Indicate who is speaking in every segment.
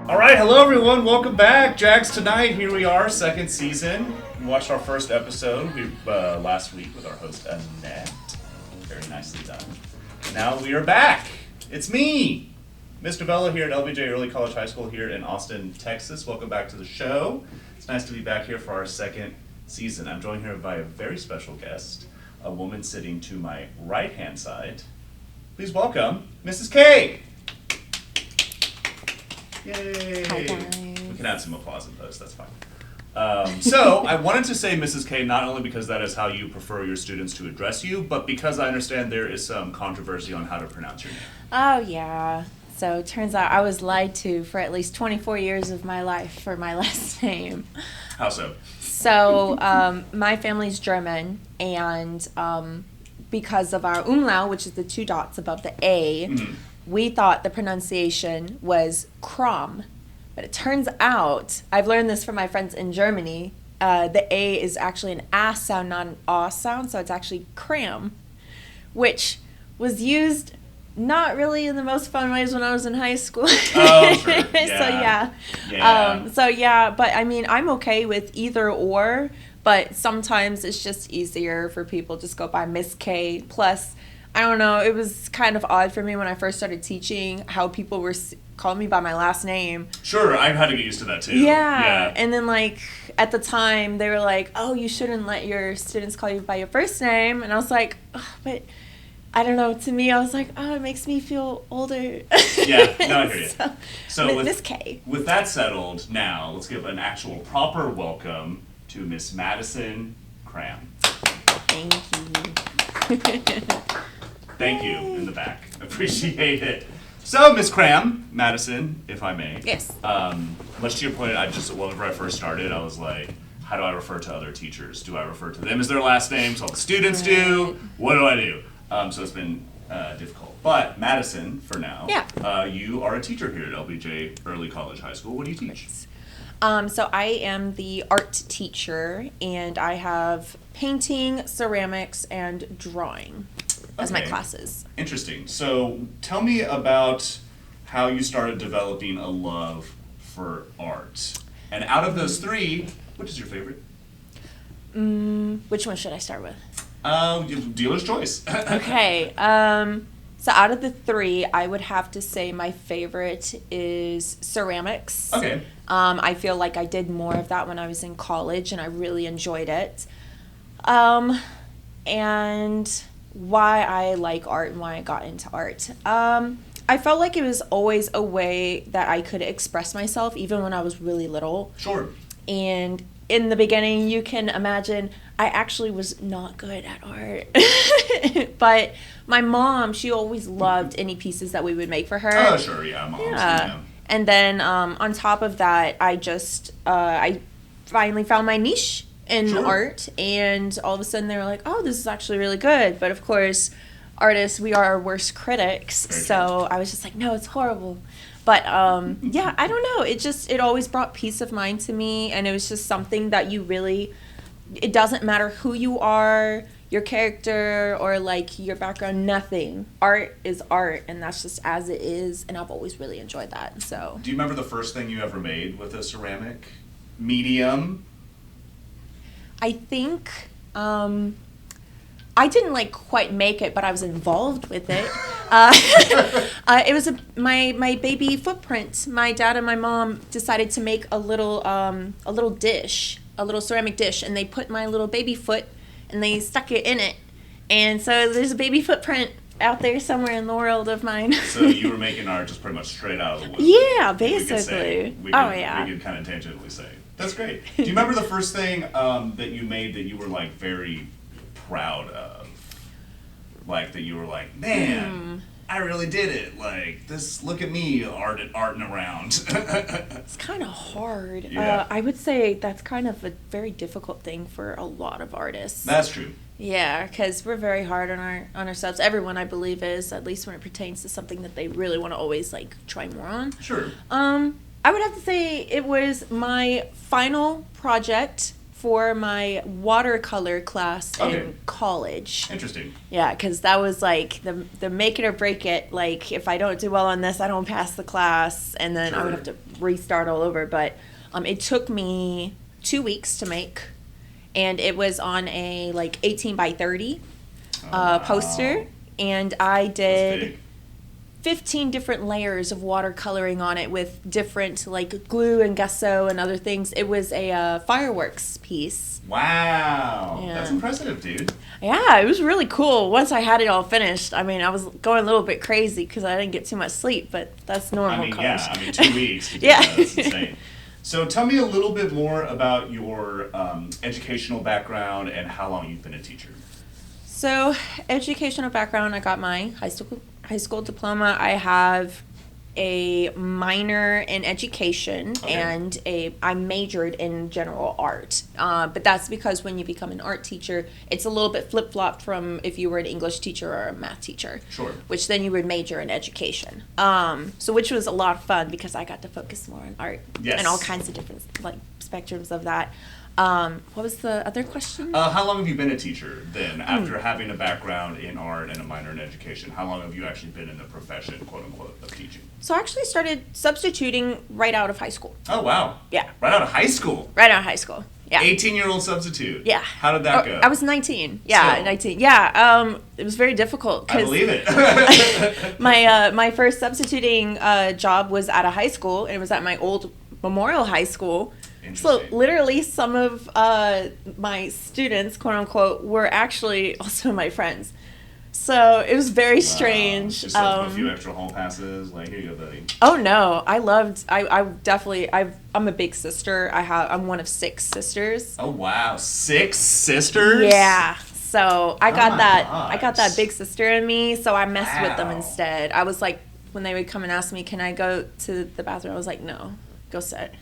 Speaker 1: All right, hello everyone. Welcome back, Jags Tonight. Here we are, second season. We watched our first episode last week with our host Annette. Very nicely done. Now we are back. It's me, Mr. Bella here at LBJ Early College High School here in Austin, Texas. Welcome back to the show. It's nice to be back here for our second season. I'm joined here by a very special guest, a woman sitting to my right-hand side. Please welcome Mrs. K. Yay!
Speaker 2: Hi guys.
Speaker 1: We can add some applause in post, that's fine. So, I wanted to say Mrs. K not only because that is how you prefer your students to address you, but because I understand there is some controversy on how to pronounce your name.
Speaker 2: Oh yeah. So it turns out I was lied to for at least 24 years of my life for my last name.
Speaker 1: How so?
Speaker 2: So my family's German, and because of our umlaut, which is the two dots above the A, we thought the pronunciation was Kram. But it turns out, I've learned this from my friends in Germany, the A is actually an A sound, not an A sound, so it's actually Kram, which was used not really in the most fun ways when I was in high school.
Speaker 1: Oh, sure. Yeah.
Speaker 2: So yeah, but I mean, I'm okay with either or, but sometimes it's just easier for people just go by Miss K. Plus, I don't know, it was kind of odd for me when I first started teaching how people were calling me by my last name.
Speaker 1: Sure, I've had to get used to that too.
Speaker 2: Yeah. And then like at the time they were like, oh, you shouldn't let your students call you by your first name. And I was like, oh, but I don't know, to me I was like, oh, it makes me feel older.
Speaker 1: Yeah, no, I hear you. So
Speaker 2: Miss K.
Speaker 1: With that settled, now let's give an actual proper welcome to Miss Maddison Kram.
Speaker 2: Thank you.
Speaker 1: Thank you in the back. Appreciate it. So, Miss Kram, Maddison, if I may.
Speaker 2: Yes.
Speaker 1: Much to your point, whenever I first started, I was like, how do I refer to other teachers? Do I refer to them as their last names? All the students do? What do I do? So it's been difficult. But Madison, for now, you are a teacher here at LBJ Early College High School. What do you teach?
Speaker 2: So I am the art teacher, and I have painting, ceramics, and drawing as my classes.
Speaker 1: Interesting. So tell me about how you started developing a love for art. And out of those three, which is your favorite?
Speaker 2: Which one should I start with?
Speaker 1: Dealer's choice.
Speaker 2: Okay. So out of the three, I would have to say my favorite is ceramics.
Speaker 1: Okay.
Speaker 2: I feel like I did more of that when I was in college, and I really enjoyed it. And why I like art and why I got into art. I felt like it was always a way that I could express myself, even when I was really little.
Speaker 1: Sure.
Speaker 2: And in the beginning, you can imagine I actually was not good at art. But my mom, she always loved any pieces that we would make for her.
Speaker 1: Oh, sure, yeah, moms. Yeah.
Speaker 2: And then on top of that, I finally found my niche in art, and all of a sudden they were like, oh, this is actually really good. But of course, artists, we are our worst critics. So I was just like, no, it's horrible. But yeah, I don't know. It always brought peace of mind to me, and it was just something that it doesn't matter who you are, your character, or like your background, nothing. Art is art, and that's just as it is, and I've always really enjoyed that. So.
Speaker 1: Do you remember the first thing you ever made with a ceramic medium?
Speaker 2: I think I didn't like quite make it, but I was involved with it. It was my baby footprint. My dad and my mom decided to make a little dish, a little ceramic dish, and they put my little baby foot and they stuck it in it. And so there's a baby footprint out there somewhere in the world of mine.
Speaker 1: So you were making art just pretty much straight out of the womb.
Speaker 2: Yeah, basically.
Speaker 1: We could kind of tangentially say. That's great. Do you remember the first thing that you made that you were like very proud of? Like that you were like, man, I really did it. Like this, look at me, arting around.
Speaker 2: It's kind of hard.
Speaker 1: Yeah.
Speaker 2: I would say that's kind of a very difficult thing for a lot of artists.
Speaker 1: That's true.
Speaker 2: Yeah, because we're very hard on ourselves. Everyone, I believe, is, at least when it pertains to something that they really want to always like try more on.
Speaker 1: Sure.
Speaker 2: I would have to say it was my final project for my watercolor class
Speaker 1: Okay.
Speaker 2: in college.
Speaker 1: Interesting.
Speaker 2: Yeah, because that was like the make it or break it. Like, if I don't do well on this, I don't pass the class, and then I would have to restart all over. But it took me 2 weeks to make, and it was on a like 18 by 30 poster, and I
Speaker 1: That's
Speaker 2: did
Speaker 1: big.
Speaker 2: 15 different layers of watercoloring on it with different like glue and gesso and other things. It was a fireworks piece.
Speaker 1: Wow.
Speaker 2: Yeah.
Speaker 1: That's impressive, dude.
Speaker 2: Yeah, it was really cool. Once I had it all finished, I mean, I was going a little bit crazy because I didn't get too much sleep, but that's normal.
Speaker 1: I mean,
Speaker 2: college.
Speaker 1: yeah. I mean, 2 weeks. To do
Speaker 2: Yeah.
Speaker 1: that, that's insane. So tell me a little bit more about your educational background and how long you've been a teacher.
Speaker 2: So, educational background, I got my high school diploma. I have a minor in education,
Speaker 1: Okay.
Speaker 2: and I majored in general art. But that's because when you become an art teacher, it's a little bit flip-flopped from if you were an English teacher or a math teacher.
Speaker 1: Sure.
Speaker 2: Which then you would major in education. So which was a lot of fun because I got to focus more on art.
Speaker 1: Yes.
Speaker 2: And all kinds of different like spectrums of that. What was the other question?
Speaker 1: How long have you been a teacher then, after having a background in art and a minor in education? How long have you actually been in the profession, quote unquote, of teaching?
Speaker 2: So I actually started substituting right out of high school.
Speaker 1: Oh, wow.
Speaker 2: Yeah.
Speaker 1: Right out of high school.
Speaker 2: Right out of high school. Yeah.
Speaker 1: 18-year-old substitute.
Speaker 2: Yeah.
Speaker 1: How did that go?
Speaker 2: I was 19. Yeah,
Speaker 1: So?
Speaker 2: 19. Yeah. It was very difficult
Speaker 1: I
Speaker 2: because
Speaker 1: believe it.
Speaker 2: my first substituting job was at a high school, and it was at my old Memorial High School. So
Speaker 1: Interesting.
Speaker 2: literally some of my students, quote unquote, were actually also my friends. So it was very strange.
Speaker 1: Just like a few extra hall passes. Like, here you go, buddy.
Speaker 2: Oh no, I definitely, I'm a big sister. I'm one of 6 sisters.
Speaker 1: Oh, wow. 6 sisters?
Speaker 2: Yeah. So I got
Speaker 1: my
Speaker 2: that
Speaker 1: gosh.
Speaker 2: big sister in me, so I messed with them
Speaker 1: Wow.
Speaker 2: instead. I was like, when they would come and ask me, can I go to the bathroom? I was like, no, go sit.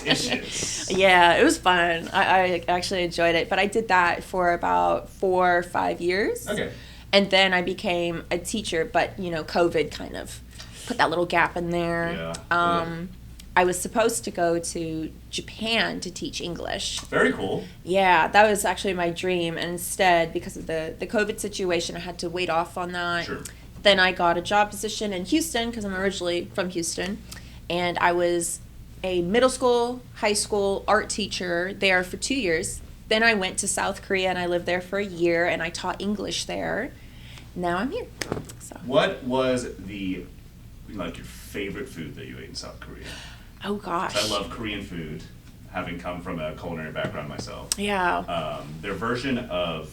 Speaker 1: Dishes.
Speaker 2: Yeah, it was fun. I actually enjoyed it, but I did that for about 4 or 5 years.
Speaker 1: Okay.
Speaker 2: And then I became a teacher, but COVID kind of put that little gap in there.
Speaker 1: Yeah.
Speaker 2: I was supposed to go to Japan to teach English.
Speaker 1: Very cool.
Speaker 2: Yeah, that was actually my dream. And instead, because of the COVID situation, I had to wait off on that.
Speaker 1: Sure.
Speaker 2: Then I got a job position in Houston because I'm originally from Houston. And I was a middle school, high school art teacher there for 2 years. Then I went to South Korea and I lived there for a year and I taught English there. Now I'm here. So.
Speaker 1: What was your favorite food that you ate in South Korea?
Speaker 2: Oh gosh.
Speaker 1: I love Korean food, having come from a culinary background myself.
Speaker 2: Yeah.
Speaker 1: Their version of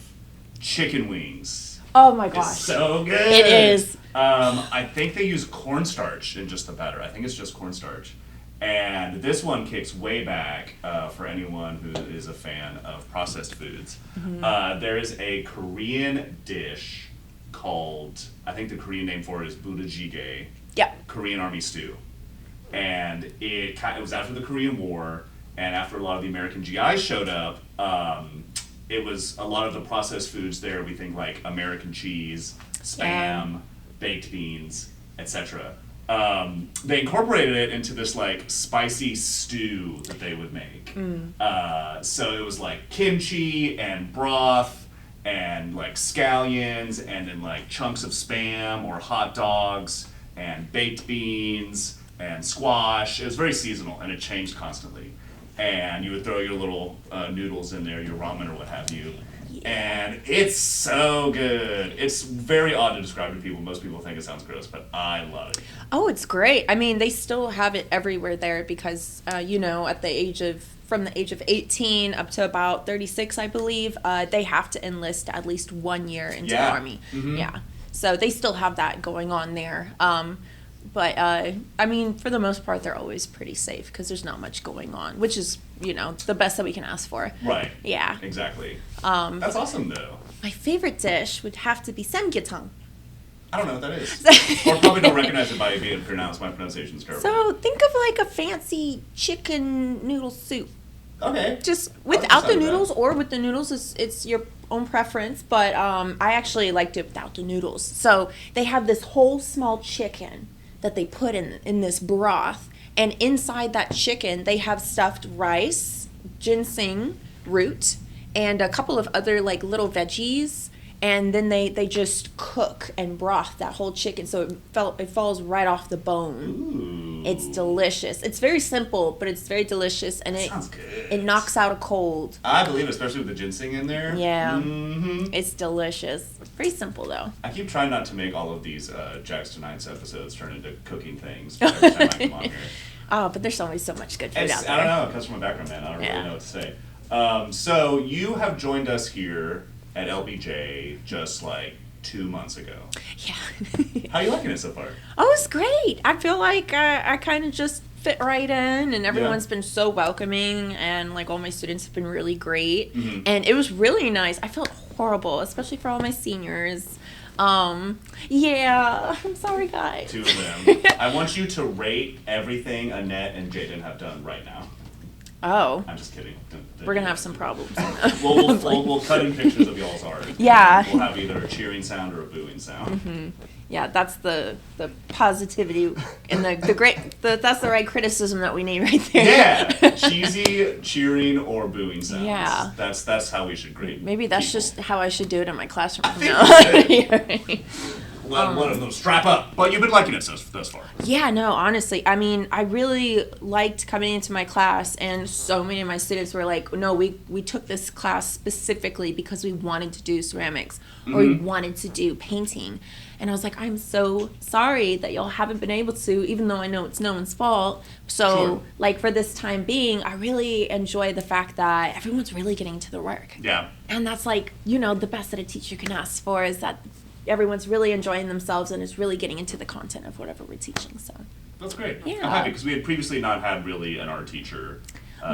Speaker 1: chicken wings
Speaker 2: Oh my
Speaker 1: is
Speaker 2: gosh.
Speaker 1: so good.
Speaker 2: It is.
Speaker 1: I think they use cornstarch in just the batter. I think it's just cornstarch. And this one kicks way back for anyone who is a fan of processed foods. There is a Korean dish called, I think the Korean name for it is budae-jjigae,
Speaker 2: Yep.
Speaker 1: Korean army stew. And it was after the Korean War, and after a lot of the American GIs showed up, it was a lot of the processed foods there. We think like American cheese, Spam, baked beans, etc. They incorporated it into this like spicy stew that they would make. So it was like kimchi and broth and like scallions and then like chunks of Spam or hot dogs and baked beans and squash. It was very seasonal and it changed constantly. And you would throw your little noodles in there, your ramen or what have you. And it's so good. It's very odd to describe to people. Most people think it sounds gross, but I love it.
Speaker 2: Oh, it's great. I mean, they still have it everywhere there because, from the age of 18 up to about 36, I believe, they have to enlist at least 1 year into the Army.
Speaker 1: Mhm.
Speaker 2: Yeah. So they still have that going on there. But, I mean, for the most part, they're always pretty safe because there's not much going on, which is, the best that we can ask for.
Speaker 1: Right.
Speaker 2: Yeah.
Speaker 1: Exactly. That's awesome, though.
Speaker 2: My favorite dish would have to be samgyetang.
Speaker 1: I don't know what that is. Or probably don't recognize it by it being pronounced. My pronunciation's terrible.
Speaker 2: So think of like a fancy chicken noodle soup.
Speaker 1: Okay.
Speaker 2: Just
Speaker 1: I'll
Speaker 2: without the
Speaker 1: decide
Speaker 2: noodles
Speaker 1: that.
Speaker 2: or with the noodles, it's your own preference. But I actually liked it without the noodles. So they have this whole small chicken that they put in this broth, and inside that chicken they have stuffed rice, ginseng root and a couple of other like little veggies, and then they just cook and broth that whole chicken so it falls right off the bone.
Speaker 1: Ooh.
Speaker 2: It's delicious. It's very simple, but it's very delicious, and
Speaker 1: Sounds good.
Speaker 2: it knocks out a cold.
Speaker 1: I believe it, especially with the ginseng in there.
Speaker 2: Yeah.
Speaker 1: Mm-hmm.
Speaker 2: It's delicious. Pretty simple though.
Speaker 1: I keep trying not to make all of these Jags Tonight's episodes turn into cooking things every time I come on here.
Speaker 2: Oh, but there's always so much good food out there.
Speaker 1: I don't know. It comes from my background, man. I don't really know what to say. So you have joined us here at LBJ just like 2 months ago.
Speaker 2: Yeah.
Speaker 1: How are you liking it so far?
Speaker 2: Oh, it's great. I feel like I kind of just fit right in, and everyone's been so welcoming, and like all my students have been really great.
Speaker 1: Mm-hmm.
Speaker 2: And it was really nice. I felt horrible, especially for all my seniors. Yeah, I'm sorry, guys.
Speaker 1: 2 of them. I want you to rate everything Annette and Jaden have done right now.
Speaker 2: Oh.
Speaker 1: I'm just kidding.
Speaker 2: We're going to have some problems.
Speaker 1: We'll cut in pictures of y'all's art.
Speaker 2: Yeah.
Speaker 1: We'll have either a cheering sound or a booing sound.
Speaker 2: Mm-hmm. Yeah, that's the positivity and that's the right criticism that we need right there.
Speaker 1: Yeah, cheesy cheering or booing sounds.
Speaker 2: Yeah.
Speaker 1: That's how we should grade.
Speaker 2: Maybe that's
Speaker 1: people.
Speaker 2: just how I should do it in my classroom.
Speaker 1: One of them strap up. But you've been liking it thus far.
Speaker 2: Yeah, no, honestly. I mean, I really liked coming into my class, and so many of my students were like, no, we took this class specifically because we wanted to do ceramics or we wanted to do painting. And I was like, I'm so sorry that y'all haven't been able to, even though I know it's no one's fault. So, like, for this time being, I really enjoy the fact that everyone's really getting to the work.
Speaker 1: Yeah.
Speaker 2: And that's like, the best that a teacher can ask for is that everyone's really enjoying themselves and is really getting into the content of whatever we're teaching. So
Speaker 1: that's great.
Speaker 2: Yeah.
Speaker 1: I'm happy because we had previously not had really an art teacher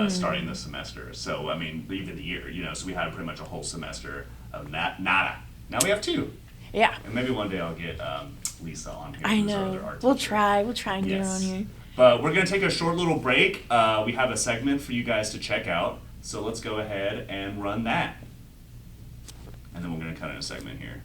Speaker 1: starting this semester. So, I mean, even the year, so we had pretty much a whole semester of nada. Now we have 2.
Speaker 2: Yeah.
Speaker 1: And maybe one day I'll get Lisa on here.
Speaker 2: I
Speaker 1: who's our other
Speaker 2: know.
Speaker 1: art
Speaker 2: We'll
Speaker 1: teacher.
Speaker 2: try and get her on here.
Speaker 1: But we're going to take a short little break. We have a segment for you guys to check out. So let's go ahead and run that. And then we're going to cut in a segment here.